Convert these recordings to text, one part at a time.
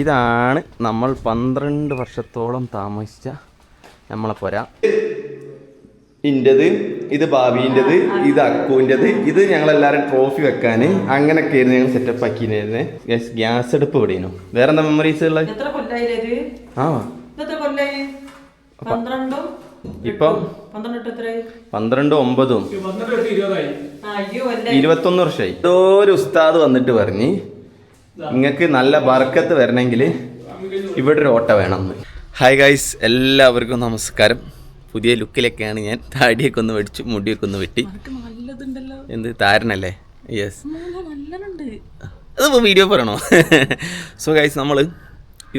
ഇതാണ് നമ്മൾ 12 വർഷത്തോളം താമസിച്ച നമ്മളെ പുര. ഇൻ്റെത്, ഇത് ഭാവിൻ്റെത്, ഇത് അക്കുവിൻ്റെത്, ഇത് ഞങ്ങളെല്ലാവരും ട്രോഫി വെക്കാൻ അങ്ങനെയൊക്കെ ആയിരുന്നു ഞങ്ങൾ സെറ്റപ്പ് ആക്കിയിരുന്നത്. ഗ്യാസ് അടുപ്പ് ഇവിടെയായിരുന്നു. വേറെ എന്താ മെമ്മറീസ് ഉള്ളത്? ഇപ്പൊ 12, 9, 21 വർഷമായി. ഒരു ഉസ്താദ് വന്നിട്ട് പറഞ്ഞ് നിങ്ങൾക്ക് നല്ല ബർക്കത്ത് വരണമെങ്കിൽ ഇവിടെ ഒരു ഓട്ട വേണമെന്ന്. ഹായ് ഗൈസ്, എല്ലാവർക്കും നമസ്കാരം. പുതിയ ലുക്കിലൊക്കെയാണ് ഞാൻ. താടിയൊക്കെ ഒന്ന് വെടിച്ചു, മുടിയൊക്കെ ഒന്ന് വെട്ടി. എന്ത് താരനല്ലേ? യെസ്, അതിപ്പോൾ വീഡിയോ പറയണോ? സോ ഗൈസ്, നമ്മൾ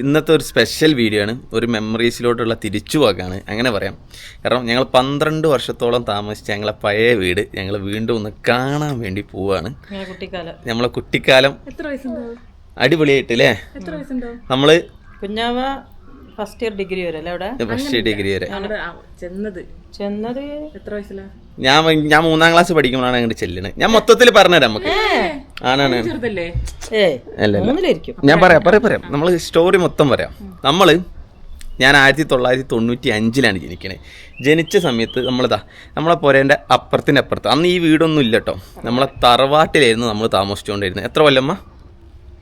ഇന്നത്തെ ഒരു സ്പെഷ്യൽ വീഡിയോ ആണ്. ഒരു മെമ്മറീസിലോട്ടുള്ള തിരിച്ചുപോക്കാണ്, അങ്ങനെ പറയാം. കാരണം ഞങ്ങൾ 12 വർഷത്തോളം താമസിച്ച ഞങ്ങളെ പഴയ വീട് ഞങ്ങൾ വീണ്ടും ഒന്ന് കാണാൻ വേണ്ടി പോവാണ്. നമ്മളെ കുട്ടിക്കാലം അടിപൊളിയായിട്ട് അല്ലേ? നമ്മള് കുഞ്ഞാവ ഫസ്റ്റ് ഇയർ ഡിഗ്രി വരെ അല്ലേ? അവിടെ ഫസ്റ്റ് ഇയർ ഡിഗ്രി വരെ ചെന്നത് എത്ര വയസ്സിലാ? ഞാൻ 3ാം ക്ലാസ് പഠിക്കുമ്പോഴാണ് അങ്ങോട്ട് ചെല്ലണത്. ഞാൻ മൊത്തത്തിൽ പറഞ്ഞുതരാം നമുക്ക്. ആണാണ് ഞാൻ പറയാം നമ്മൾ സ്റ്റോറി മൊത്തം പറയാം. ഞാൻ 1995 ജനിക്കണേ. ജനിച്ച സമയത്ത് നമ്മളെ പുരേൻ്റെ അപ്പുറത്തിൻ്റെ അപ്പുറത്ത് അന്ന് ഈ വീടൊന്നും ഇല്ല കേട്ടോ. നമ്മളെ തറവാട്ടിലായിരുന്നു നമ്മൾ താമസിച്ചുകൊണ്ടിരുന്നത്. എത്ര കൊല്ലമ്മ?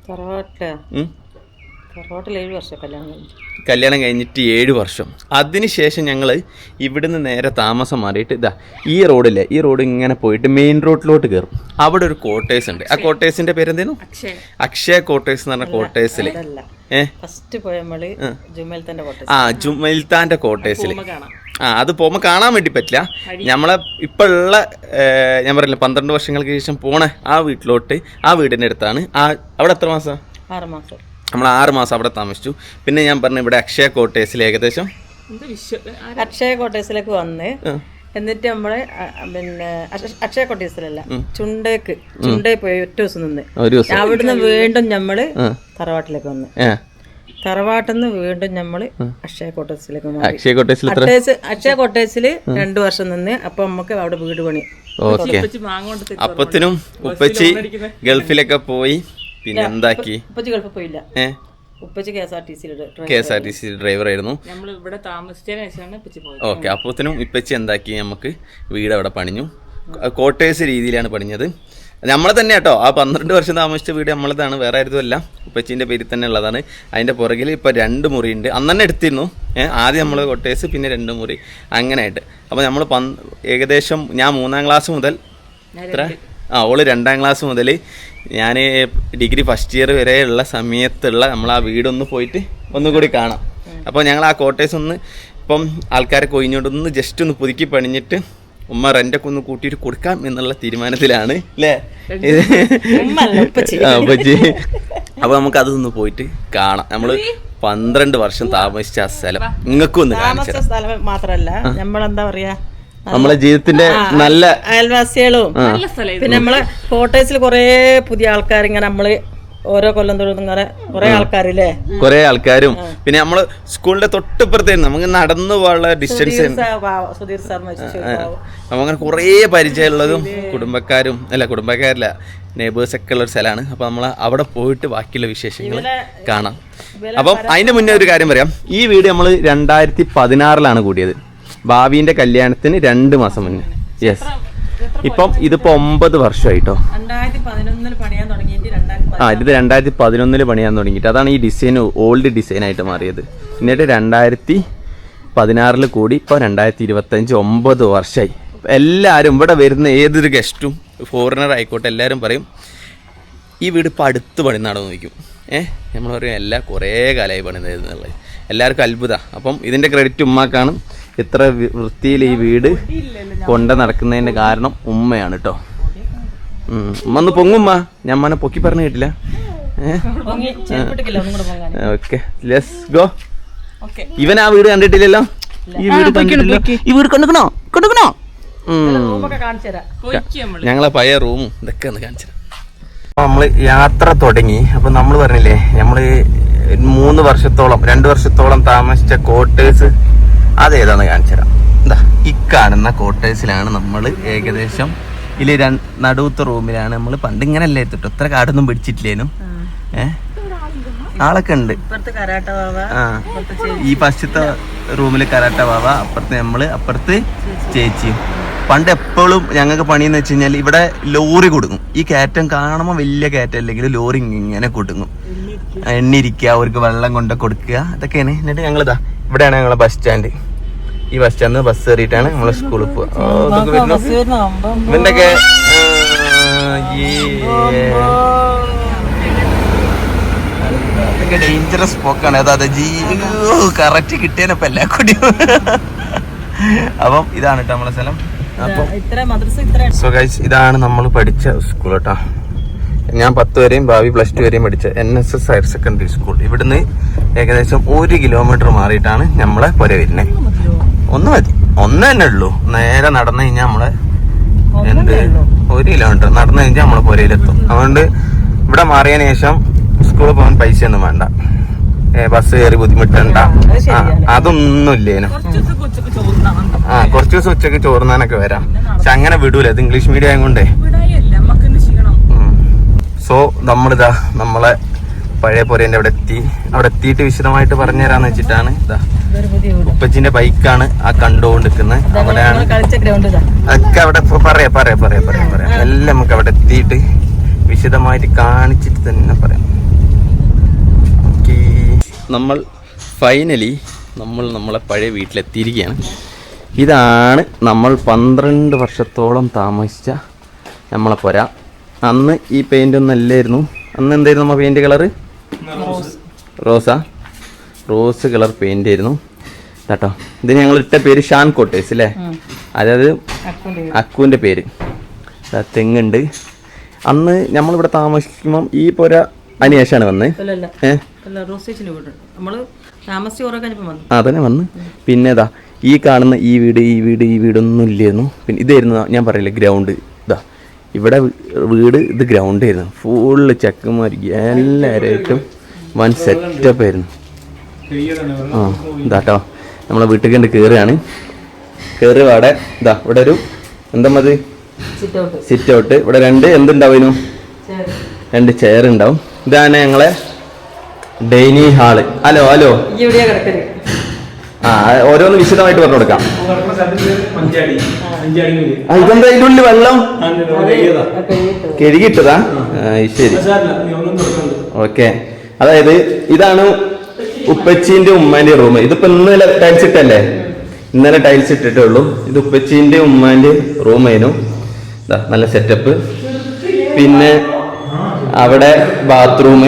തറവാട്ടിൽ 7 വർഷം കല്യാണം കഴിഞ്ഞിട്ട് 7 വർഷം. അതിനുശേഷം ഞങ്ങൾ ഇവിടുന്ന് നേരെ താമസം മാറിയിട്ട് ഈ റോഡില്ലേ, ഈ റോഡ് ഇങ്ങനെ പോയിട്ട് മെയിൻ റോഡിലോട്ട് കയറും. അവിടെ ഒരു ക്വാർട്ടേഴ്സ് ഉണ്ട്. ആ ക്വാർട്ടേഴ്സിന്റെ പേരെന്തേന്നു? അക്ഷയ ക്വാർട്ടേഴ്സ് എന്ന് പറഞ്ഞ ക്വാർട്ടേഴ്സിൽ ജുമൈൽത്താന്റെ ക്വാർട്ടേഴ്സിൽ അത് പോകുമ്പോൾ കാണാൻ വേണ്ടി പറ്റില്ല. നമ്മളെ ഇപ്പം ഉള്ള ഞാൻ പറയില്ല 12 വർഷങ്ങൾക്ക് ശേഷം പോണ ആ വീട്ടിലോട്ട്, ആ വീടിൻ്റെ അടുത്താണ്. അവിടെ എത്ര മാസം? 6 മാസം. നമ്മൾ 6 മാസം അവിടെ താമസിച്ചു. പിന്നെ ഞാൻ പറഞ്ഞു ഇവിടെ അക്ഷയ ക്വാർട്ടേഴ്സിൽ ഏകദേശം അക്ഷയ ക്വാർട്ടേഴ്സിലേക്ക് വന്ന് എന്നിട്ട് നമ്മളെ പിന്നെ അക്ഷയ ക്വാർട്ടേഴ്സിലല്ല, ചുണ്ടേ പോയി ഒറ്റ ദിവസം നിന്ന് അവിടുന്ന് വീണ്ടും നമ്മള് തറവാട്ടിലേക്ക് വന്ന്, തറവാട്ടിൽ നിന്ന് വീണ്ടും നമ്മള് അക്ഷയ ക്വാർട്ടേഴ്സിലേക്ക് മാറി. അക്ഷയ ക്വാർട്ടേഴ്സിൽ 2 വർഷം നിന്ന്. അപ്പൊ നമുക്ക് അവിടെ വീട് പണി. ഓക്കെ, അപ്പത്തിനും ഉപ്പച്ചി ഗൾഫിലൊക്കെ പോയി. പിന്നെ എന്താക്കി? ഉപ്പച്ചി ഗൾഫിൽ പോയില്ല. ഉപ്പച്ചി KSRTC ഡ്രൈവർ ആയിരുന്നു. ഓക്കെ, അപ്പത്തിനും ഇപ്പച്ചി എന്താക്കി, നമുക്ക് വീട് അവിടെ പണിഞ്ഞു. ക്വാർട്ടേഴ്സ് രീതിയിലാണ് പണിഞ്ഞത്. നമ്മളെ തന്നെ കേട്ടോ. ആ 12 വർഷം താമസിച്ച വീട് നമ്മളതാണ്, വേറെ ആയിരുന്നല്ല. ഉപ്പച്ചീൻ്റെ പേരിൽ തന്നെ ഉള്ളതാണ്. അതിൻ്റെ പുറകിൽ ഇപ്പോൾ 2 മുറിയുണ്ട്. അന്ന് തന്നെ എടുത്തിരുന്നു. ആദ്യം നമ്മൾ ക്വാർട്ടേഴ്സ്, പിന്നെ 2 മുറി, അങ്ങനെയായിട്ട്. അപ്പോൾ നമ്മൾ ഏകദേശം ഞാൻ 3ാം ക്ലാസ് മുതൽ ഓള് 2ാം ക്ലാസ് മുതൽ ഞാൻ ഡിഗ്രി ഫസ്റ്റ് ഇയർ വരെയുള്ള സമയത്തുള്ള നമ്മൾ ആ വീടൊന്ന് പോയിട്ട് ഒന്നുകൂടി കാണാം. അപ്പോൾ ഞങ്ങൾ ആ ക്വാർട്ടേഴ്സ് ഒന്ന് ഇപ്പം ആൾക്കാരെ കൊഴിഞ്ഞോണ്ടൊന്ന് ജസ്റ്റ് ഒന്ന് പുതുക്കി പണിഞ്ഞിട്ട് ഉമ്മ റെൻ്റൊക്കെ ഒന്ന് കൂട്ടിയിട്ട് കൊടുക്കാം എന്നുള്ള തീരുമാനത്തിലാണ് അല്ലേ ഉപ്പച്ചി. അപ്പോൾ നമുക്ക് അതൊന്ന് പോയിട്ട് കാണാം. നമ്മൾ 12 വർഷം താമസിച്ച ആ സ്ഥലം നിങ്ങൾക്കും ഒന്ന് കാണിച്ച സ്ഥലം മാത്രമല്ല, നമ്മളെന്താ പറയാ, നമ്മളെ ജീവിതത്തിന്റെ നല്ല അയൽവാസികളും പിന്നെ നമ്മളെ ക്വാർട്ടേഴ്സിൽ കുറെ പുതിയ ആൾക്കാർ ഇങ്ങനെ നമ്മള് ഓരോ കൊല്ലം തോറും ഇങ്ങനെ കുറെ ആൾക്കാരില്ലേ, കുറെ ആൾക്കാരും. പിന്നെ നമ്മള് സ്കൂളിന്റെ തൊട്ടിപ്പുറത്തായിരുന്നു, നമുക്ക് നടന്നു പോകാനുള്ള ഡിസ്റ്റൻസ്. സുധീർ സാർ നമുക്കങ്ങനെ കുറേ പരിചയമുള്ളതും കുടുംബക്കാരില്ല നെയ്ബേഴ്സ് ഒക്കെ ഉള്ള ഒരു സ്ഥലമാണ്. അപ്പൊ നമ്മൾ അവിടെ പോയിട്ട് ബാക്കിയുള്ള വിശേഷങ്ങൾ കാണാം. അപ്പം അതിന്റെ മുന്നേ ഒരു കാര്യം പറയാം. ഈ വീട് നമ്മൾ 2016 കൂടിയത്. ഭാവിന്റെ കല്യാണത്തിന് 2 മാസം മുന്നേ. യെസ്, ഇപ്പം ഇതിപ്പോ 9 വർഷമായിട്ടോ. 2011 പണിയാൻ തുടങ്ങിയിട്ട് ഇത് 2011 പണിയാൻ തുടങ്ങിയിട്ട്. അതാണ് ഈ ഡിസൈൻ ഓൾഡ് ഡിസൈനായിട്ട് മാറിയത്. എന്നിട്ട് 2016 കൂടി ഇപ്പോൾ 2025 9 വർഷമായി. എല്ലാവരും ഇവിടെ വരുന്ന ഏതൊരു ഗസ്റ്റും ഫോറിനർ ആയിക്കോട്ടെ എല്ലാവരും പറയും ഈ വീട് ഇപ്പോൾ അടുത്ത് പണിന്നാണോ നോക്കും. നമ്മൾ പറയും കുറേ കാലമായി പണിതെന്നുള്ളത്. എല്ലാവർക്കും അത്ഭുതമാണ്. അപ്പം ഇതിൻ്റെ ക്രെഡിറ്റ് ഉമ്മാക്കാണ്. ഇത്ര വൃത്തിയിൽ ഈ വീട് കൊണ്ട് നടക്കുന്നതിൻ്റെ കാരണം ഉമ്മയാണ് കേട്ടോ. ഉമ്മ ഒന്ന് പൊങ്ങുമ്മ, ഞാൻ ഉമ്മനെ പൊക്കി പറഞ്ഞു കേട്ടില്ല. Okay, let's go. ഇവൻ ആ വീട് കണ്ടിട്ടില്ലല്ലോ. ഈ വീട് കണ്ടിട്ടില്ല. ഈ വീട് കണ്ടുക്കണോ? ഞങ്ങളെ പഴയ റൂമും ഇതൊക്കെ ഒന്ന് കാണിച്ചു. നമ്മള് യാത്ര തുടങ്ങി. അപ്പൊ നമ്മൾ പറഞ്ഞില്ലേ, നമ്മള് 2 വർഷത്തോളം താമസിച്ച ക്വാർട്ടേഴ്സ് അതേതാന്ന് കാണിച്ചു തരാം. എന്താ ഈ കാണുന്ന ക്വാർട്ടേഴ്സിലാണ് നമ്മൾ ഏകദേശം നടുവത്തെ റൂമിലാണ് നമ്മൾ പണ്ട് ഇങ്ങനെ അല്ലേ എത്തിട്ടോ. ഇത്ര കാടൊന്നും പിടിച്ചിട്ടില്ലേനും. ആളൊക്കെ ഉണ്ട്. ഈ ഫസ്റ്റത്തെ റൂമില് കരാട്ട വാവ, അപ്പുറത്ത് നമ്മള്, അപ്പുറത്ത് ചേച്ചിയും. പണ്ട് എപ്പോഴും ഞങ്ങൾക്ക് പണിയെന്ന് വെച്ച് കഴിഞ്ഞാൽ ഇവിടെ ലോറി കൊടുക്കും. ഈ കയറ്റം കാണുമ്പോൾ വലിയ കയറ്റം അല്ലെങ്കിൽ ലോറി ഇങ്ങനെ കൊടുക്കും, എണ്ണിരിക്കുക, അവർക്ക് വെള്ളം കൊണ്ട് കൊടുക്കുക, ഇതൊക്കെയാണ്. എന്നിട്ട് ഞങ്ങളിതാ ഇവിടെയാണ് ഞങ്ങളെ ബസ് സ്റ്റാൻഡ്. ഈ ബസ് സ്റ്റാൻഡിൽ ബസ് കയറിയിട്ടാണ് നമ്മളെ സ്കൂളിൽ പോവുക. ഇവന്റെയൊക്കെ അതൊക്കെ ഡേഞ്ചറസ് പോക്കാണ്. അതായത് കറക്റ്റ് കിട്ടിയപ്പോ എല്ലാ കൂടിയും. അപ്പം ഇതാണ് കേട്ടോ നമ്മളെ സ്ഥലം. സോ ഗൈസ്, ഇതാണ് നമ്മൾ പഠിച്ച സ്കൂൾ കേട്ടോ. ഞാൻ 10 വരെയും ഭാവി +2 വരെയും പഠിച്ച NSS ഹയർ സെക്കൻഡറി സ്കൂൾ. ഇവിടുന്ന് ഏകദേശം 1 കിലോമീറ്റർ മാറിയിട്ടാണ് നമ്മളെ പുര വരുന്നത്. ഒന്ന് മതി, ഒന്ന് തന്നെ ഉള്ളൂ. നേരെ നടന്നു കഴിഞ്ഞാൽ നമ്മളെ 1 കിലോമീറ്റർ നടന്നു കഴിഞ്ഞാൽ നമ്മളെ പുരയിലെത്തും. അതുകൊണ്ട് ഇവിടെ മാറിയതിനു ശേഷം സ്കൂളിൽ പോകാൻ പൈസ ഒന്നും വേണ്ട, ബസ് കയറി ബുദ്ധിമുട്ടണ്ട, അതൊന്നും ഇല്ലേനു. കുറച്ച് ദിവസം ഉച്ചക്ക് ചോറുന്നാനൊക്കെ വരാം. പക്ഷെ അങ്ങനെ വിടൂല, ഇത് ഇംഗ്ലീഷ് മീഡിയം ആയതുകൊണ്ടേ. സോ നമ്മളിതാ നമ്മളെ പഴയ പുരേന്റെ അവിടെ എത്തി. അവിടെ എത്തിയിട്ട് വിശദമായിട്ട് പറഞ്ഞുതരാന്ന് വെച്ചിട്ടാണ്. ഇതാ ഉപ്പച്ചിന്റെ ബൈക്കാണ് ആ കണ്ടുകൊണ്ടിരിക്കുന്നത്. അവിടെയാണ് അതൊക്കെ അവിടെ പറയാം എല്ലാം നമുക്ക് അവിടെ എത്തിയിട്ട് വിശദമായിട്ട് കാണിച്ചിട്ട് തന്നെ പറയാം. നമ്മൾ ഫൈനലി നമ്മളെ പഴയ വീട്ടിലെത്തിയിരിക്കുകയാണ്. ഇതാണ് നമ്മൾ 12 വർഷത്തോളം താമസിച്ച നമ്മളെ പുര. അന്ന് ഈ പെയിൻ്റ് ഒന്നും അല്ലായിരുന്നു. അന്ന് എന്തായിരുന്നു നമ്മൾ paint colour? Rose colour paint ആയിരുന്നു കേട്ടോ. ഇതിന് ഞങ്ങൾ ഇട്ട പേര് ഷാൻ കോട്ടേഴ്സ് അല്ലേ, അതായത് അക്കുവിൻ്റെ പേര്. തെങ്ങുണ്ട്. അന്ന് നമ്മളിവിടെ താമസിക്കുമ്പം ഈ പുര അതിനുശേഷമാണ് വന്നത്. അതന്നെ വന്ന്. പിന്നെ ഇതാ ഈ കാണുന്ന ഈ വീടൊന്നും ഇല്ലായിരുന്നു. പിന്നെ ഇതായിരുന്നു ഞാൻ പറയില്ല ഗ്രൗണ്ട്. ഇതാ ഇവിടെ വീട്, ഇത് ഗ്രൗണ്ട് ആയിരുന്നു. ഫുള്ള് ചെക്കന്മാർ എല്ലാവരായിട്ടും വൻ സെറ്റപ്പ് ആയിരുന്നു. ഇതാട്ടോ നമ്മളെ വീട്ടിൽ കണ്ട് കയറുകയാണ്. കയറുപാടെ ഇതാ ഇവിടെ ഒരു എന്താ മതി സിറ്റ് ഔട്ട്. ഇവിടെ 2 എന്തുണ്ടാവും, 2 ചെയർ ഉണ്ടാവും. ഇതാണ് ഞങ്ങളെ ഡൈനിങ് ഹാള്. ഹലോ ഓരോന്ന് വിശദമായിട്ട് പറഞ്ഞു കൊടുക്കാം. ഇതെന്താ ഇതിൻ്റെ ഉള്ളിൽ വെള്ളം കഴുകിയിട്ടതാ? ശരി, ഓക്കെ. അതായത് ഇതാണ് ഉപ്പച്ചീന്റെ ഉമ്മാന്റെ റൂം. ഇതിപ്പോ ഇന്നലെ ടൈൽസ് ഇട്ടല്ലേ, ഇന്നലെ ടൈൽസ് ഇട്ടിട്ടേ ഉള്ളൂ. ഇത് ഉപ്പച്ചീന്റെ ഉമ്മാന്റെ റൂമായിരുന്നു. നല്ല സെറ്റപ്പ്. പിന്നെ അവിടെ ബാത്റൂം.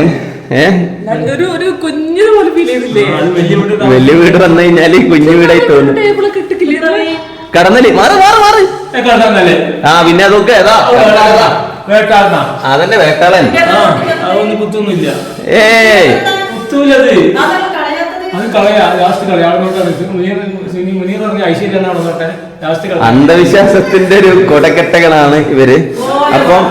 വലിയ വീട് വന്നു കഴിഞ്ഞാല് കുഞ്ഞു വീടായി തോന്നും. കടന്നല് മാറി പിന്നെ അതൊക്കെ അതന്നെ വേട്ടാളൻ. അന്ധവിശ്വാസത്തിന്റെ ഒരു കൊടക്കെട്ടകളാണ് ഇവര്. അപ്പം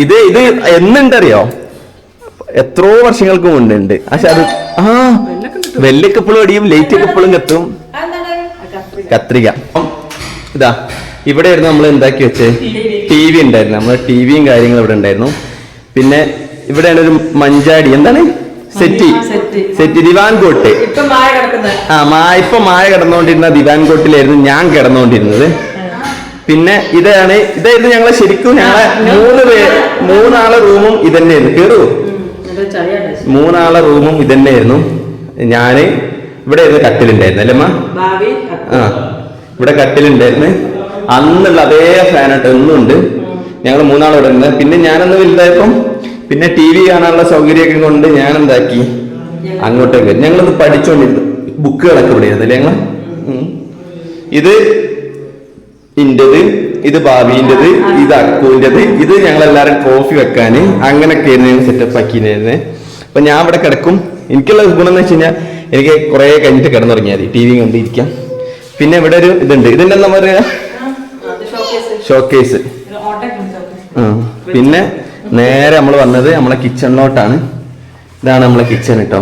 ഇത് എന്നുണ്ടറിയോ, എത്രയോ വർഷങ്ങൾക്ക് മുന്നുണ്ട്. പക്ഷെ അത് വെല്ലൊക്കെ എപ്പോഴും അടിയും, ലൈറ്റ് ഒക്കെ എപ്പോഴും കത്തും. കത്രിക. ഇതാ ഇവിടെ ആയിരുന്നു നമ്മൾ എന്താക്കി വെച്ച് TV ഉണ്ടായിരുന്നു. നമ്മളെ TVയും കാര്യങ്ങളും ഇവിടെ ഉണ്ടായിരുന്നു. പിന്നെ ഇവിടെയാണ് ഒരു മഞ്ചാടി, എന്താണ് സെറ്റ് ദിവാൻ കോട്ട്. ഇപ്പൊ മായ കിടന്നുകൊണ്ടിരുന്ന ദിവാൻ കോട്ടിലായിരുന്നു ഞാൻ കിടന്നുകൊണ്ടിരുന്നത്. പിന്നെ ഇതായിരുന്നു ഞങ്ങളെ ശരിക്കും ഞങ്ങളെ 3 ആളെ റൂമും ഇതന്നെയായിരുന്നു. കേറൂ, 3 ആളെ റൂമും ഇതന്നെയായിരുന്നു. ഞാന് ഇവിടെ ആയിരുന്നു കട്ടിലുണ്ടായിരുന്നു അല്ലേ അമ്മ? ഇവിടെ കട്ടിലുണ്ടായിരുന്നു. അന്നുള്ള അതേ ഫാനായിട്ട് ഒന്നുണ്ട്. ഞങ്ങൾ 3 ആൾ ഇവിടെ ഉണ്ട്. പിന്നെ ഞാനൊന്ന് വലുതായപ്പം പിന്നെ TV കാണാനുള്ള സൗകര്യമൊക്കെ കൊണ്ട് ഞാൻ എന്താക്കി അങ്ങോട്ടേക്ക് വരും. ഞങ്ങളത് പഠിച്ചുകൊണ്ടിരുന്നു. ബുക്കുകളൊക്കെ ഇവിടെ ആയിരുന്നു അല്ലേ ഞങ്ങള്. ഇത് ഇന്റത്, ഇത് ഭാവിൻ്റെത്, ഇത് അക്കുവിൻ്റെത്, ഇത് ഞങ്ങളെല്ലാരും കോഫി വെക്കാന് അങ്ങനെയൊക്കെ ആയിരുന്നു സെറ്റപ്പ് ആക്കിയിരുന്നത്. അപ്പൊ ഞാൻ ഇവിടെ കിടക്കും. എനിക്കുള്ള ഗുണം എന്ന് വെച്ച് കഴിഞ്ഞാൽ എനിക്ക് കുറെ കഴിഞ്ഞിട്ട് കിടന്നുറങ്ങിയാൽ മതി, TV കണ്ടിരിക്കാം. പിന്നെ ഇവിടെ ഒരു ഇതുണ്ട്, ഇതിന്റെ എന്താ പറയാ, ഷോക്കേസ്. പിന്നെ നേരെ നമ്മൾ വന്നത് നമ്മളെ കിച്ചണിലോട്ടാണ്. ഇതാണ് നമ്മളെ കിച്ചൺ കേട്ടോ.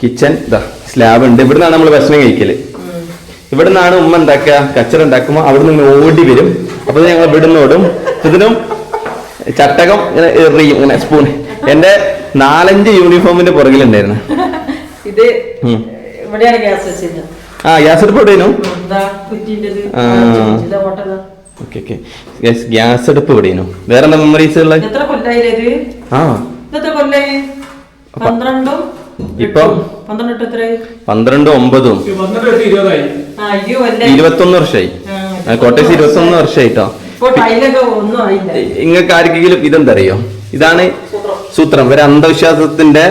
കിച്ചൺ ഇതാ സ്ലാബ് ഉണ്ട്. ഇവിടുന്നാണ് നമ്മൾ ഭക്ഷണം കഴിക്കല്. ഇവിടെ നിന്നാണ് ഉമ്മ ഉണ്ടാക്കുക. കച്ചറ ഉണ്ടാക്കുമ്പോൾ അവിടെ നിന്ന് ഓടി വരും. അപ്പൊ ഞങ്ങൾ ഇവിടുന്ന് ഓടും. ഇതിനും ചട്ടകം ഇങ്ങനെ എറിയും ഇങ്ങനെ സ്പൂൺ. എന്റെ 4-5 യൂണിഫോമിന്റെ പുറകിലുണ്ടായിരുന്നു. ഇത് ഇവിടെയാണ് ഗ്യാസ് വെച്ചിരുന്നത്. ആ ഗ്യാസ് അടുപ്പ് എവിടെയായിരുന്നു? ഓക്കെ ഓക്കെ ഗ്യാസ് അടുപ്പ് എവിടെയായിരുന്നു? വേറെ എന്താ മെമ്മറീസ് ഉള്ളത്? ഇപ്പൊ 12, 9, 21 വർഷമായി. കോട്ടയത്ത് 21 വർഷമായിട്ടോ. ഇങ്ങൾക്ക് ആർക്കെങ്കിലും ഇതെന്താ അറിയോ? ഇതാണ് സൂത്രം. ഒരു അന്ധവിശ്വാസത്തിന്റെ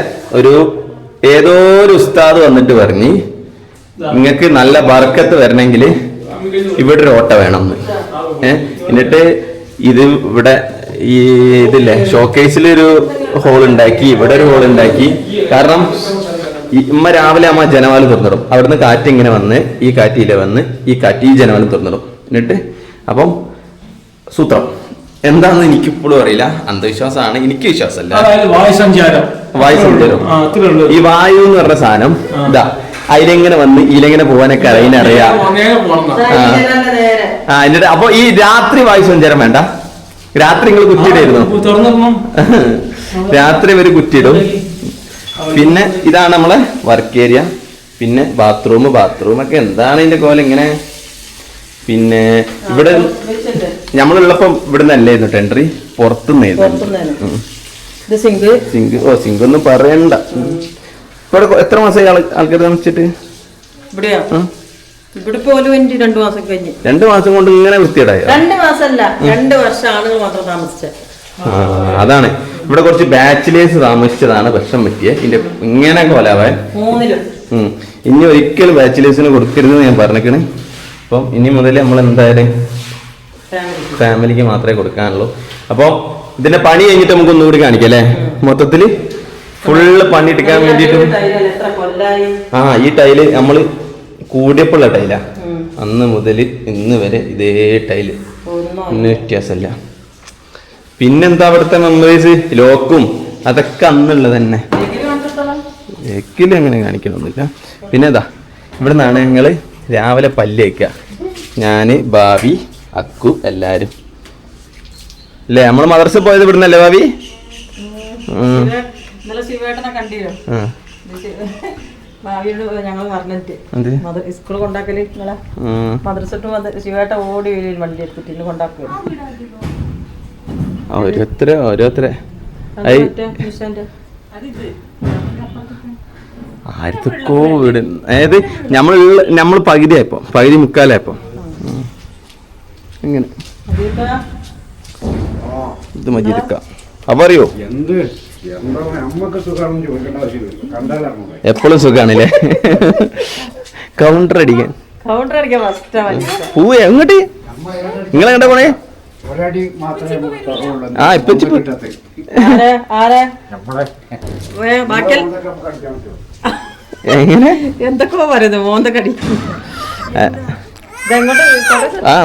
ഏതോ ഒരു ഉസ്താദ് വന്നിട്ട് പറഞ്ഞ് നിങ്ങൾക്ക് നല്ല ബർക്കത്ത് വരണമെങ്കിൽ ഇവിടെ ഒരു ഓട്ട വേണം എന്ന്. എന്നിട്ട് ഇത് ഇവിടെ ഈ ഇതില്ലേ ഷോക്കേസിലൊരു ഹോൾ ഉണ്ടാക്കി, ഇവിടെ ഒരു ഹോൾ ഉണ്ടാക്കി. കാരണം ഇമ്മ രാവിലെ അമ്മ ജനവാല് തുറന്നിടും. അവിടുന്ന് കാറ്റ് ഇങ്ങനെ വന്ന് ഈ കാറ്റിലെ വന്ന് ഈ കാറ്റ് ഈ ജനവാല് തുറന്നിടും. എന്നിട്ട് അപ്പം സൂത്രം എന്താണെന്ന് എനിക്കിപ്പോഴും അറിയില്ല. അന്ധവിശ്വാസമാണ്, എനിക്ക് വിശ്വാസമല്ല. വായു സഞ്ചാരം. ഈ വായു എന്ന് പറഞ്ഞ സാധനം ഇതാ അതിലെങ്ങനെ വന്ന് ഇതിലെങ്ങനെ പോവാനൊക്കെ അതിനറിയാം. എന്നിട്ട് അപ്പൊ ഈ രാത്രി വായു സഞ്ചാരം വേണ്ട. രാത്രി നിങ്ങൾ കുറ്റിയിടായിരുന്നു. രാത്രി ഒരു കുറ്റിയിടും. പിന്നെ ഇതാണ് നമ്മളെ വർക്ക് ഏരിയ. പിന്നെ ബാത്റൂം ഒക്കെ എന്താണ് ഇതിന്റെ കോലം ഇങ്ങനെ. പിന്നെ ഇവിടെ നമ്മളുള്ളപ്പോ ഇവിടെ നിന്നല്ലായിരുന്നു ടെൻഡറി, പുറത്തുനിന്നായിരുന്നു സിങ്ക്. സിങ്ക് ഒന്നും പറയണ്ട. ഇവിടെ എത്ര മാസമായി ആൾക്കാർ താമസിച്ചിട്ട്? 2 മാസം കൊണ്ട് ഇങ്ങനെ വൃത്തിയേടായി. 2 മാസമല്ല 2 വർഷം ആളുകൾ മാത്രം താമസിച്ചത്. അതാണ് ഇവിടെ കുറച്ച് ബാച്ചിലേഴ്സ് താമസിച്ചതാണ് പ്രശ്നം പറ്റിയത്. ഇതിന്റെ ഇങ്ങനെ കൊലാവാൻ. ഇനി ഒരിക്കലും ബാച്ചിലേഴ്സിന് കൊടുക്കരുതെന്ന് ഞാൻ പറഞ്ഞേക്കണേ. അപ്പം ഇനി മുതൽ നമ്മൾ എന്തായാലും ഫാമിലിക്ക് മാത്രമേ കൊടുക്കാനുള്ളൂ. അപ്പോൾ ഇതിന്റെ പണി കഴിഞ്ഞിട്ട് നമുക്ക് ഒന്നുകൂടി കാണിക്കാം അല്ലേ? മൊത്തത്തില് ഫുള്ള് പണി എടുക്കാൻ വേണ്ടിട്ട്. ഈ ടൈല് നമ്മള് കൂടിയപ്പോഴുള്ള ടൈലാ. അന്ന് മുതൽ ഇന്ന് വരെ ഇതേ ടൈല്, ഇന്ന് വ്യത്യാസമല്ല. പിന്നെന്താ അവിടുത്തെ മെമ്മറീസ്, ലോക്കും അതൊക്കെ അന്നുള്ളത് തന്നെ. എക്കിലും അങ്ങനെ കാണിക്കണമെന്നില്ല. പിന്നെ ഇതാ ഇവിടെ നിന്നാണ് ഞങ്ങള് രാവിലെ പല്ല് വയ്ക്കുക. ഞാന്, ഭാവി, അക്കു എല്ലാരും അല്ലേ. നമ്മള് മദ്രസ പോയത് ഇവിടുന്നല്ലേ ഭാവി? ഞങ്ങൾ പറഞ്ഞിട്ട് സ്കൂൾ കൊണ്ടാക്കല് നിങ്ങളെ മദ്രസ ശിവേട്ട ഓടി വണ്ടി എടുത്തിട്ട് കൊണ്ടാക്കുക. ഓരോരുത്തരെ ആയിരത്തൊക്കോ വീട്. അതായത് നമ്മൾ പകുതി മുക്കാലായപ്പോ ഇങ്ങനെ ഇത് മജീദിക്ക. അപ്പൊ അറിയോ എപ്പോഴും സുഖാണല്ലേ കൗണ്ടർ അടിക്കാൻ. പൂവ എങ്ങോട്ട് നിങ്ങളെങ്ങോട്ടാ പോണേ? ഇപ്പൊ എങ്ങനെ എന്തൊക്കെയോ പറയുന്നു മോന്തക്കടി.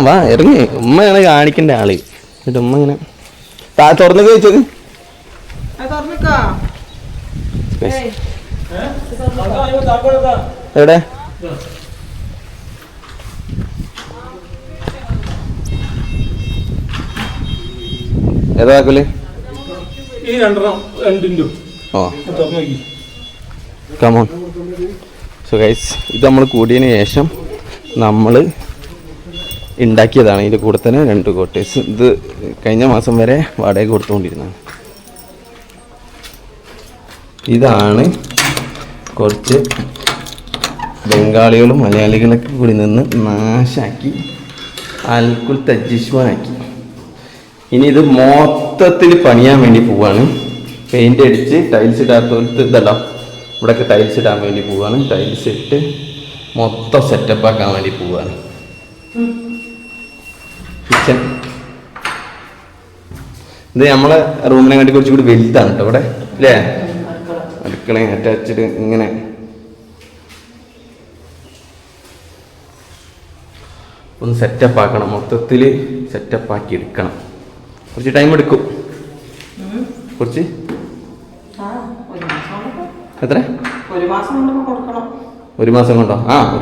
വാ ഇറങ്ങി. ഉമ്മയാണ് കാണിക്കേണ്ട ആള്. എന്നിട്ട് ഉമ്മ ഇങ്ങനെ തുറന്നു ചോദിച്ചത് എവിടെ? ഏതാക്കല്? കമോൺ. സോ ഗൈസ്, ഇത് നമ്മൾ കൂടിയതിന് ശേഷം നമ്മൾ ഉണ്ടാക്കിയതാണ്. ഇതിൻ്റെ കൂടെ തന്നെ 2 കോട്ടേഴ്സ്. ഇത് കഴിഞ്ഞ മാസം വരെ വാടക കൊടുത്തുകൊണ്ടിരുന്നതാണ്. ഇതാണ് കുറച്ച് ബംഗാളികളും മലയാളികളൊക്കെ കൂടി നിന്ന് നാശാക്കി അൽക്കുൽ തജ്ജിഷ്വാനാക്കി. ഇനി ഇത് മൊത്തത്തിൽ പണിയാൻ വേണ്ടി പോവാണ്. പെയിൻ്റ് അടിച്ച് ടൈൽസ് ഇടാത്തോലത്ത് ഇതല്ല, ഇവിടെയൊക്കെ ടൈൽസ് ഇടാൻ വേണ്ടി പോവാണ്. ടൈൽസ് ഇട്ട് മൊത്തം സെറ്റപ്പ് ആക്കാൻ വേണ്ടി പോവാണ്. കിച്ചൺ ഇത് നമ്മളെ റൂമിനെ കാട്ടി കുറച്ചുകൂടി വലുതാണ് കേട്ടോ ഇവിടെ അല്ലേ. അടുക്കള അറ്റാച്ച്ഡ് ഇങ്ങനെ. ഒന്ന് സെറ്റപ്പ് ആക്കണം, മൊത്തത്തിൽ സെറ്റപ്പ് ആക്കി എടുക്കണം. കുറച്ച് ടൈം എടുക്കും. കുറച്ച് എത്ര? 1 മാസം കൊണ്ടോ? 1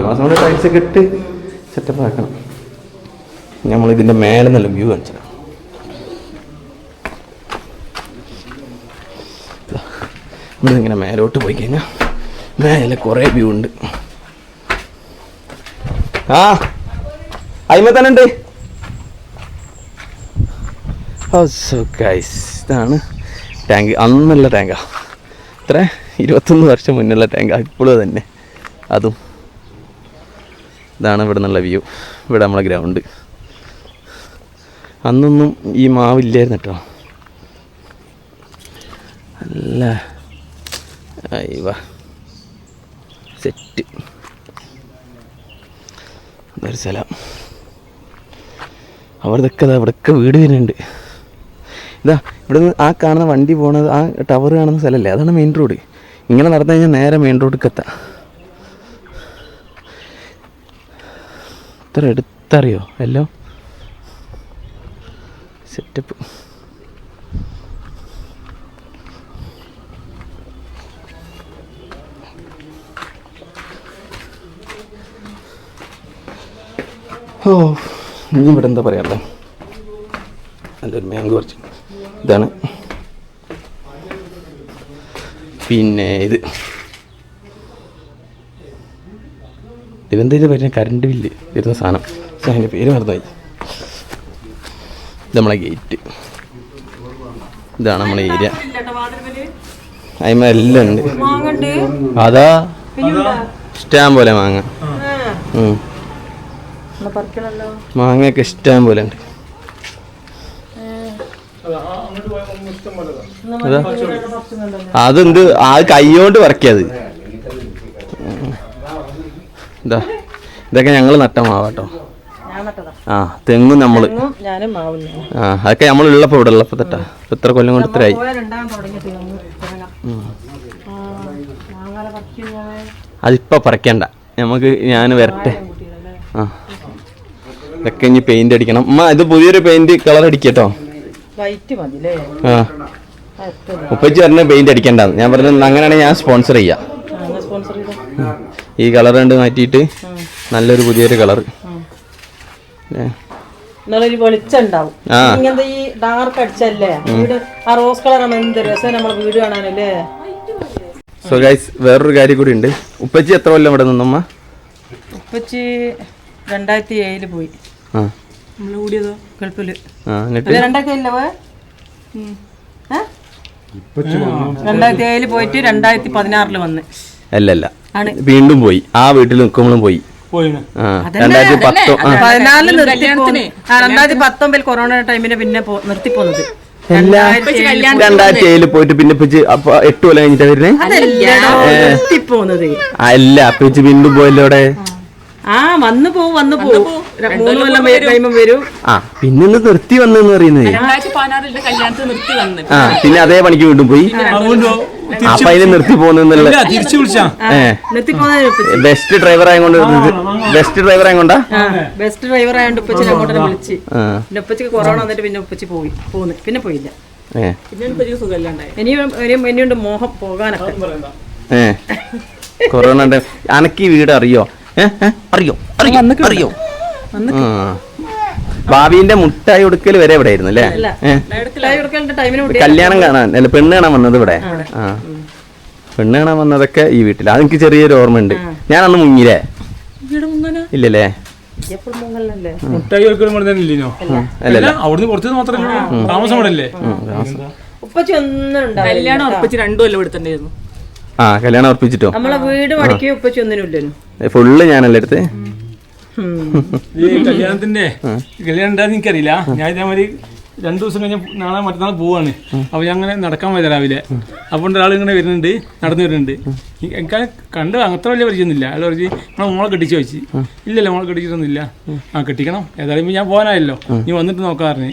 മാസം കൊണ്ട് ടൈൽസ് ഒക്കെ ഇട്ട് സെറ്റപ്പ് ആക്കണം. നമ്മളിതിൻ്റെ മേലെ നല്ല വ്യൂ കാണിച്ചതാണ്. ഇവിടെ ഇങ്ങനെ മേലോട്ട് പോയി കഴിഞ്ഞാൽ മേലെ കുറേ വ്യൂ ഉണ്ട്. ആ അയിമ തന്നെ ഉണ്ട്. സോ ഗൈസ്, ഇതാണ് ടാങ്ക്. അന്നുള്ള ടാങ്കാ, ഇത്ര 21 വർഷം മുന്നുള്ള ടാങ്കാ, ഇപ്പോഴും തന്നെ. അതും ഇതാണ് ഇവിടെ നിന്നുള്ള വ്യൂ. ഇവിടെ നമ്മളെ ഗ്രൗണ്ട്. അന്നൊന്നും ഈ മാവില്ലായിരുന്നു കേട്ടോ. അല്ല അയ്യവ സെറ്റ്. അതൊരു സ്ഥലം. അവിടൊക്കെ ഇവിടെയൊക്കെ വീട് വരുന്നുണ്ട്. ഇതാ ഇവിടെ നിന്ന് ആ കാണുന്ന വണ്ടി പോണത്, ആ ടവർ കാണുന്ന സ്ഥലമല്ലേ, അതാണ് മെയിൻ റോഡ്. ഇങ്ങനെ നടന്നു കഴിഞ്ഞാൽ നേരെ മെയിൻ റോഡിലേക്ക് എത്താം. ഇത്ര എടുത്തറിയോ എല്ലാം സെറ്റപ്പ്. ഓ, ഇനി ഇവിടെ എന്താ പറയാറുള്ളത്, നല്ലൊരു മാങ്കോ കുറച്ച്. ഇതാണ് പിന്നെ ഇതെന്താ പറയുക, കറണ്ട് ബില്ല് വരുന്ന സാധനം. പക്ഷെ അതിൻ്റെ പേര് മറന്നായി. ഇത് നമ്മളെ ഗേറ്റ്. ഇതാണ് നമ്മളെ ഏരിയ. അതിന്മേൽ എല്ലാം ഉണ്ട്. അതാ ഇഷ്ടം പോലെ മാങ്ങ. മാങ്ങയൊക്കെ ഇഷ്ടം പോലെ ഉണ്ട്. അതെന്ത് ആ കൈകൊണ്ട് പറിക്കത്. ഇതാ ഇതൊക്കെ ഞങ്ങൾ നട്ട മാവാട്ടോ. ആ തെങ്ങും നമ്മള് അതൊക്കെ നമ്മളുള്ളപ്പോ ഇവിടെ ഉള്ളപ്പോ തൊട്ടാ. ഇത്ര കൊല്ലം കൊണ്ട് ഇത്രയായി. അതിപ്പോ പറിക്കണ്ട, നമുക്ക് ഞാൻ വരട്ടെ. ആ ഇതൊക്കെ ഇനി പെയിന്റ് അടിക്കണം. അമ്മ ഇത് പുതിയൊരു പെയിന്റ് കളർ അടിക്കട്ടോ. ആ ഉപ്പച്ചി പറഞ്ഞ പെയിന്റ് അടിക്കണ്ടെന്ന്. ഞാൻ പറഞ്ഞു അങ്ങനെയാണെങ്കിൽ ഞാൻ സ്പോൺസർ ചെയ്യാം. ഈ കളർ കണ്ട് മാറ്റിയിട്ട് നല്ലൊരു പുതിയൊരു കളർ. സോ ഗൈസ്, വേറൊരു കാര്യം കൂടി ഉണ്ട്. ഉപ്പച്ചി എത്ര കൊല്ലം ഇവിടെ നിന്നമ്മ? ഉപ്പച്ചി 2007 പോയി. ഗൾഫില് 2007 പോയിട്ട് 2016 വന്ന്. അല്ലല്ല, വീണ്ടും പോയി. ആ വീട്ടിൽ നിൽക്കുമ്പോഴും പോയി. 2019 കൊറോണ ടൈമിന് പിന്നെ നിർത്തി പോന്നത്. 2007 പോയിട്ട് പിന്നെ 8 കൊല്ലം കഴിഞ്ഞിട്ടാ വരുന്നേ. നിർത്തി പോന്നത് അല്ല, അപ്പച്ചി വീണ്ടും പോയല്ലോടെ. ആ വന്നു പോവും 3 കൊല്ലം കഴിയുമ്പം വരും. ആ പിന്നെ നിർത്തി വന്നെന്ന് പറയുന്നത്. ആ പിന്നെ അതേ പണിക്ക് വീണ്ടും പോയി. അപ്പൊ അതിന് നിർത്തി പോകുന്നുള്ള ബെസ്റ്റ് ഡ്രൈവർ ആയതുകൊണ്ട് ബെസ്റ്റ് ഡ്രൈവർ ആയതുകൊണ്ടാ ബെസ്റ്റ് ഡ്രൈവർ ആയതുകൊണ്ട് ഉപ്പച്ചിനെ അങ്ങോട്ട് വിളിച്ച്. പിന്നെ ഉപ്പച്ചിക്ക് കൊറോണ വന്നിട്ട് പിന്നെ ഉപ്പച്ചി പോന്ന് പിന്നെ പോയില്ല. ഇനിയുണ്ട് മോഹം പോകാനൊക്കെ. കൊറോണ അനക്ക് വീട് അറിയോ? അറിയോ? ഭാവിന്റെ മുട്ടായി കൊടുക്കൽ വരെ ഇവിടെ ആയിരുന്നു അല്ലേ? കല്യാണം കാണാൻ അല്ല, പെണ്ണ് കാണാൻ വന്നത് ഇവിടെ. ആ പെണ്ണ് കാണാൻ വന്നതൊക്കെ ഈ വീട്ടിൽ. അതെനിക്ക് ചെറിയൊരു ഓർമ്മ ഉണ്ട്. ഞാൻ അന്ന് മുങ്ങിലേ? ഇല്ലല്ലേ? ആ കല്യാണം ഉറപ്പിച്ചിട്ടോ? നമ്മളെ വീട് മടക്കി ഉപ്പച്ചി ഒന്നിനും ഫുള്ള് ഞാനല്ലേ എടുത്ത്. ഈ കല്യാണത്തിന്റെ കല്യാണം ഉണ്ടാകുന്ന എനിക്കറിയില്ല. ഞാൻ ഇതേമാതിരി 2 ദിവസം കഴിഞ്ഞ് നാളെ മറ്റന്നാൾ പോവാണ്. അപ്പോൾ ഞാൻ അങ്ങനെ നടക്കാൻ പോയത് രാവിലെ. അപ്പോൾ ഒരാൾ ഇങ്ങനെ വരുന്നുണ്ട്, നടന്നു വരുന്നുണ്ട്. എനിക്ക് കണ്ട് അത്ര വലിയ പരിചയമൊന്നുമില്ല. അയാൾ പറഞ്ഞ് നമ്മളെ മോളെ കെട്ടിച്ച് വെച്ച്. ഇല്ലല്ലോ മോളെ കെട്ടിച്ചിട്ടൊന്നുമില്ല. ആ കെട്ടിക്കണം, ഏതായാലും ഞാൻ പോകാനായല്ലോ, നീ വന്നിട്ട് നോക്കാറിന്.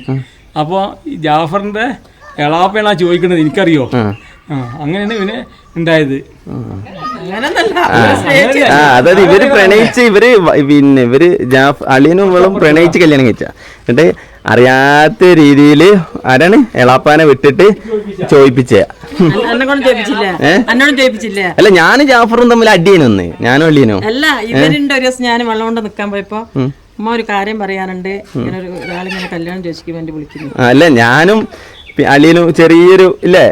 അപ്പോൾ ഈ ജാഫറിന്റെ എളാപ്പയാണ് ചോദിക്കുന്നത്, എനിക്കറിയോ? അങ്ങനെയാണ് ഇവന് ഉണ്ടായത്. അതായത് ഇവര് പ്രണയിച്ച് ഇവര് അളിയനും ഇവളും പ്രണയിച്ച് കല്യാണം കഴിച്ച. എന്നിട്ട് അറിയാത്ത രീതിയിൽ ആരാണ് എളാപ്പാനെ വിട്ടിട്ട് ചോദിപ്പിച്ച. അല്ല ഞാനും ജാഫറും തമ്മിൽ അടിയനൊന്ന്, ഞാനും അളിയനോ അല്ല. ഇവരുണ്ട് ഒരു ദിവസം ഞാൻ വെള്ളം കൊണ്ട് നിക്കാൻ പോയപ്പോ അമ്മ ഒരു കാര്യം പറയാനുണ്ട്, ഇങ്ങനെ ഒരാളിങ്ങനെ കല്യാണം ചോദിക്കാൻ വേണ്ടി വിളിക്കുന്നു. അല്ല ഞാനും അളിയനും ചെറിയൊരു ഇല്ലേ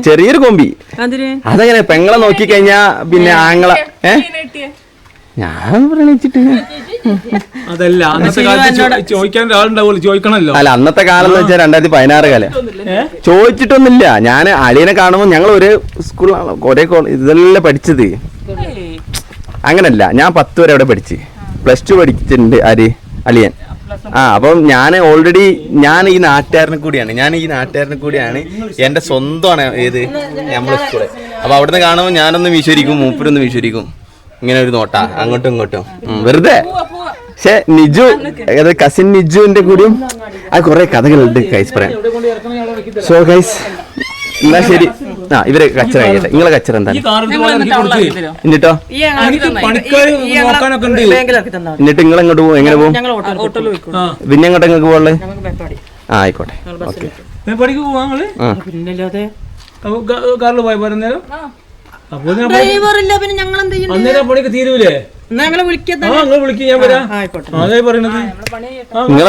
ചെറിയൊരു കൊമ്പി. അതിന് അതങ്ങനെ പെങ്ങളെ നോക്കി കഴിഞ്ഞാ പിന്നെ ആങ്ങളെ ഞാൻ പ്രണയിച്ചിട്ട് അതല്ല അന്നത്തെ കാലത്ത് ചോദിക്കാൻ ഒരാളുണ്ടാവുള്ളൂ, ചോദിക്കണല്ലോ. അല്ല അന്നത്തെ കാലം എന്ന് വെച്ചാൽ 2016 കാലം. ചോദിച്ചിട്ടൊന്നുമില്ല. ഞാൻ അളിയനെ കാണുമ്പോൾ ഞങ്ങൾ ഒരേ സ്കൂളിലാണ്, ഒരേ ഇതെല്ലാം പഠിച്ചത്. അങ്ങനല്ല, ഞാൻ 10 വരെ അവിടെ പഠിച്ച്, +2 പഠിച്ചിട്ടുണ്ട്. ആര്? അളിയൻ. അപ്പം ഞാൻ ഓൾറെഡി ഞാൻ ഈ നാട്ടുകാരനെ കൂടിയാണ് എന്റെ സ്വന്തമാണ്. ഏത് നമ്മളെ സ്കൂള്. അപ്പൊ അവിടുന്ന് കാണുമ്പോൾ ഞാനൊന്ന് വീശരിക്കും, മൂപ്പരൊന്ന് വീശരിക്കും. ഇങ്ങനെ ഒരു നോട്ടാ അങ്ങോട്ടും ഇങ്ങോട്ടും വെറുതെ. പക്ഷെ നിജു, അതായത് കസിൻ നിജുവിന്റെ കൂടിയും അത് കുറെ കഥകളുണ്ട് ഗൈസ് പറയാൻ. സോ ഗൈസ് എന്നാ ശരി. ഇവരെ കച്ചറ കഴിയട്ടെ. നിങ്ങളെ കച്ചറ എന്താ എന്നിട്ടോ? എന്നിട്ട് നിങ്ങൾ എങ്ങോട്ട് പോകും? എങ്ങനെ പോകും? പിന്നെ എങ്ങോട്ട് നിങ്ങൾക്ക് പോകാനുള്ളത്? ആയിക്കോട്ടെ. ഓക്കെ. കാറിൽ പോയ പോരുന്നേരം പണിക്ക് തീരൂലേ? നിങ്ങളെ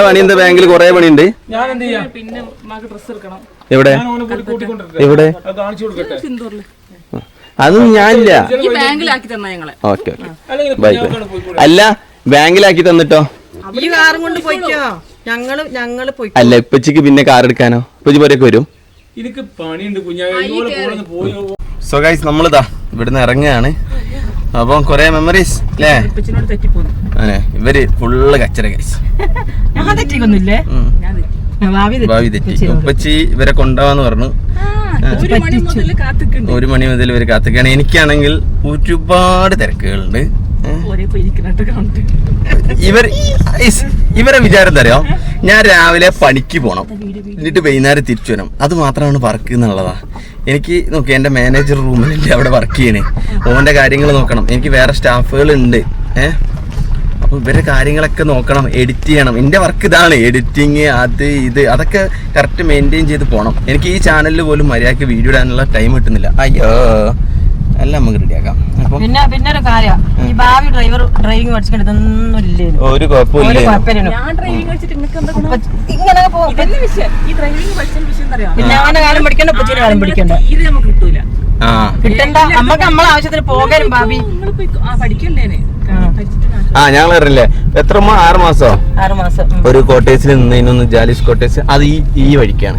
പണി എന്താ? ബാങ്കിൽ കുറെ പണിയുണ്ട്. എവിടെ എവിടെ? അതൊന്നും ഞാനില്ല. Okay okay bye bye. അല്ല ബാങ്കിലാക്കി തന്നിട്ടോ? അല്ല ഇപ്പച്ചിക്ക് പിന്നെ കാർ എടുക്കാനോ? ഇപ്പച്ചി പോരൊക്കെ വരും. സോ ഗൈസ് നമ്മളിതാ ഇവിടുന്ന് ഇറങ്ങുകയാണ്. അപ്പം കൊറേ മെമ്മറീസ് അല്ലേ? അതെ, ഇവര് ഫുള്ള് കച്ചറ ഗൈസ്. ഭാവി തെറ്റി. ഉപ്പച്ചി ഇവരെ കൊണ്ടുപോവാന്ന് പറഞ്ഞു. 1 മണി മുതൽ ഇവര് കാത്തിക്കാണ്. എനിക്കാണെങ്കിൽ ഒരുപാട് തിരക്കുകളുണ്ട്. ഇവരെ വിചാരം എന്താ അറിയോ? ഞാൻ രാവിലെ പണിക്ക് പോണം, എന്നിട്ട് വൈകുന്നേരം തിരിച്ചു വരണം. അത് മാത്രമാണ് വർക്ക് എന്നുള്ളതാ. എനിക്ക് നോക്കി എൻ്റെ മാനേജർ റൂമിലില്ല, അവിടെ വർക്ക് ചെയ്യണേ. ഓൻ്റെ കാര്യങ്ങൾ നോക്കണം. എനിക്ക് വേറെ സ്റ്റാഫുകൾ ഉണ്ട്. അപ്പോൾ ഇവരുടെ കാര്യങ്ങളൊക്കെ നോക്കണം, എഡിറ്റ് ചെയ്യണം. എൻ്റെ വർക്ക് ഇതാണ്, എഡിറ്റിങ്, അത് ഇത് അതൊക്കെ കറക്റ്റ് മെയിൻറ്റെയിൻ ചെയ്ത് പോകണം. എനിക്ക് ഈ ചാനലിൽ പോലും മര്യാദയ്ക്ക് വീഡിയോ ഇടാനുള്ള ടൈം കിട്ടുന്നില്ല. അയ്യോ, എല്ലാം നമുക്ക് റെഡിയാക്കാം. പിന്നെ ഒരു കാര്യം, ഈ ഭാവി ഡ്രൈവിംഗ് പഠിച്ചിട്ടൊന്നുമില്ലേ? ഒരു കുഴപ്പമില്ല. ഞാൻ കാലം പഠിക്കണ്ട, ഉപ്പച്ചിയുടെ കാലം പഠിക്കണ്ട. കിട്ടണ്ട. നമുക്ക് നമ്മളെ ആവശ്യത്തിന് പോകാനും ഭാവി ഞങ്ങൾ അറിയില്ലേ എത്ര 6 മാസോ? 6 മാസം ഒരു കോട്ടേഴ്സിൽ നിന്നൊന്ന് ജാലിസ് കോട്ടേഴ്സ്. അത് ഈ വഴിക്കാണ്.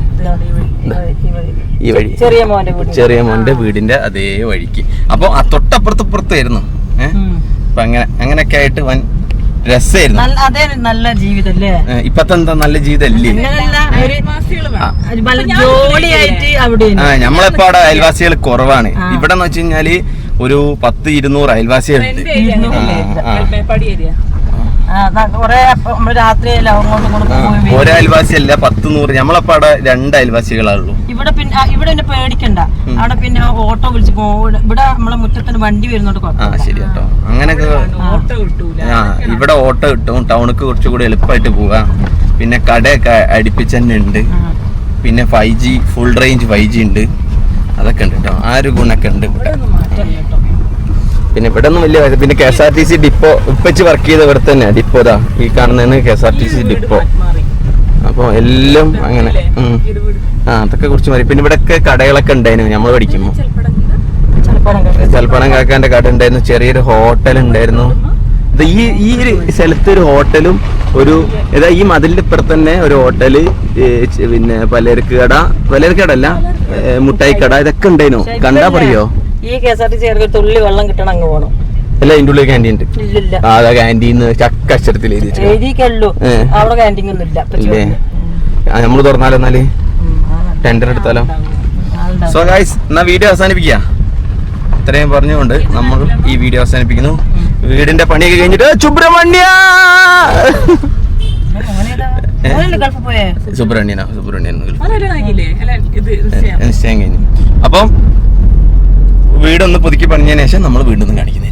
ഈ വഴി ചെറിയ മോന്റെ വീടിന്റെ അതേ വഴിക്ക്. അപ്പൊ ആ തൊട്ടപ്പുറത്തായിരുന്നു. അപ്പൊ അങ്ങനെയൊക്കെ ആയിട്ട് വൻ രസമായിരുന്നു. നല്ല ജീവിതല്ലേ ഇപ്പത്തെ എന്താ നല്ല ജീവിതല്ലേ? നമ്മളിപ്പോ അവിടെ അയൽവാസികൾ കുറവാണ്. ഇവിടെ എന്ന് വെച്ച് കഴിഞ്ഞാല് ഒരു 10-200 അയൽവാസികളുണ്ട്. ഒരേ അയൽവാസിയല്ല, 10-100. നമ്മളപ്പോ അവിടെ 2 അയൽവാസികളാണുള്ളൂ. ഇവിടെ പേടിക്കണ്ട. അവിടെ പിന്നെ ഓട്ടോ വിളിച്ച് പോകും. ഇവിടെ നമ്മളെ മുറ്റത്തിന് വണ്ടി വരുന്നോണ്ട് ശരി കേട്ടോ. അങ്ങനെയൊക്കെ ഇവിടെ ഓട്ടോ കിട്ടും. ടൗണിക്ക് കുറച്ചുകൂടി എളുപ്പമായിട്ട് പോകാം. പിന്നെ കടയൊക്കെ അടുപ്പിച്ച് തന്നെ ഉണ്ട്. പിന്നെ 5G ഫുൾ റേഞ്ച് 5G ഉണ്ട്. അതൊക്കെ ഉണ്ട് കേട്ടോ. ആ ഒരു ഗുണൊക്കെ ഉണ്ട്. പിന്നെ ഇവിടെ ഒന്നും വലിയ. പിന്നെ KSRTC ഡിപ്പോ ഇപ്പച്ച് വർക്ക് ചെയ്ത ഇവിടെ തന്നെ ഡിപ്പോ. ഇതാ ഈ കാണുന്നതാണ് KSRTC ഡിപ്പോ. അപ്പോൾ എല്ലാം അങ്ങനെ അതൊക്കെ കുറിച്ച് മതി. പിന്നെ ഇവിടെയൊക്കെ കടകളൊക്കെ ഉണ്ടായിരുന്നു നമ്മൾ പഠിക്കുമ്പോൾ. ചൽപ്പണം കാക്കാന്റെ കട ഉണ്ടായിരുന്നു. ചെറിയൊരു ഹോട്ടൽ ഉണ്ടായിരുന്നു. ഈ ഒരു സ്ഥലത്ത് ഒരു ഹോട്ടലും ഈ മതിലിന്റെ ഇപ്പുറത്ത് തന്നെ ഒരു ഹോട്ടല്, പിന്നെ പലചരക്ക് കട മുട്ടായി കട, ഇതൊക്കെ ഉണ്ടായിരുന്നു. കണ്ടാ പറയോ? ഈ KSRTC തുള്ളി വെള്ളം കിട്ടണം, അങ്ങ് പോകണം. അല്ല ഇതിന്റെ ഉള്ളിൽ ക്യാൻറ്റീൻ ഉണ്ട്. അതാ ക്യാൻറ്റീന്ന് ചക്ക അക്ഷരത്തിൽ എഴുതിയുള്ളൂ. അവിടെ ക്യാൻറ്റീൻ ഒന്നും ഇല്ല. നമ്മള് തുറന്നാലോ? എന്നാല് ടെൻഡർ എടുത്താലോ? സോ ഗൈസ് എന്നാ വീഡിയോ അവസാനിപ്പിക്കുക. ഇത്രയും പറഞ്ഞുകൊണ്ട് നമ്മൾ ഈ വീഡിയോ അവസാനിപ്പിക്കുന്നു. വീടിന്റെ പണിയൊക്കെ കഴിഞ്ഞിട്ട് സുബ്രഹ്മണ്യനോ നിശ്ചയം കഴിഞ്ഞു. അപ്പം വീടൊന്ന് പുതുക്കി പണിഞ്ഞതിന് ശേഷം നമ്മൾ വീണ്ടും കാണിക്കുന്നത്.